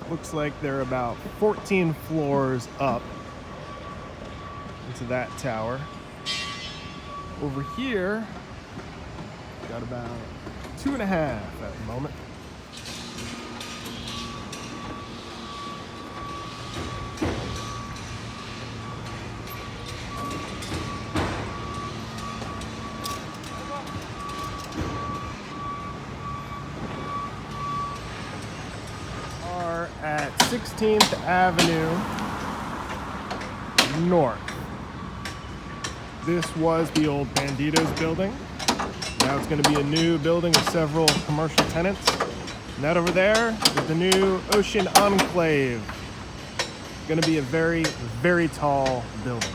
Looks like they're about 14 floors up into that tower. Over here, got about 2.5 at the moment. Are at 16th Avenue North. This was the old Banditos building. Now it's going to be a new building with several commercial tenants. And that over there is the new Ocean Enclave. Going to be a very, very tall building.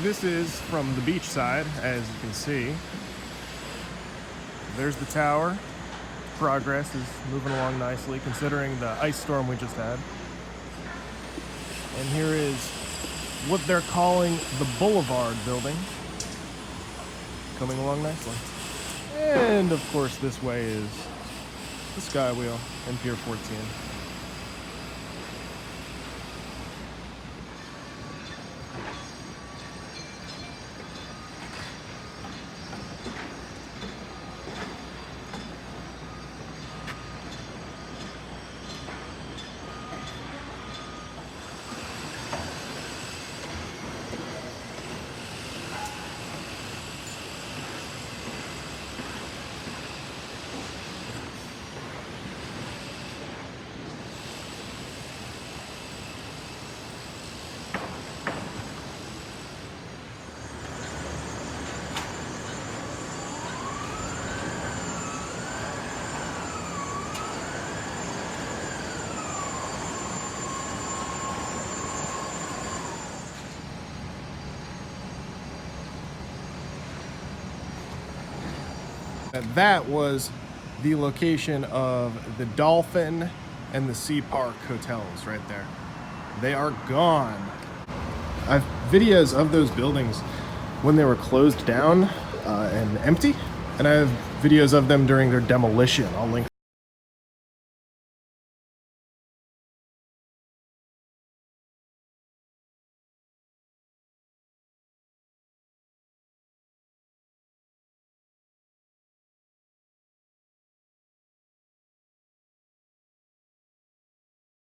This is from the beach side, as you can see. There's the tower. Progress is moving along nicely, considering the ice storm we just had. And here is what they're calling the Boulevard building. Coming along nicely. And of course, this way is the Skywheel and Pier 14. That was the location of the Dolphin and the Sea Park hotels right there. They are gone. I've videos of those buildings when they were closed down and empty, and I have videos of them during their demolition. I'll link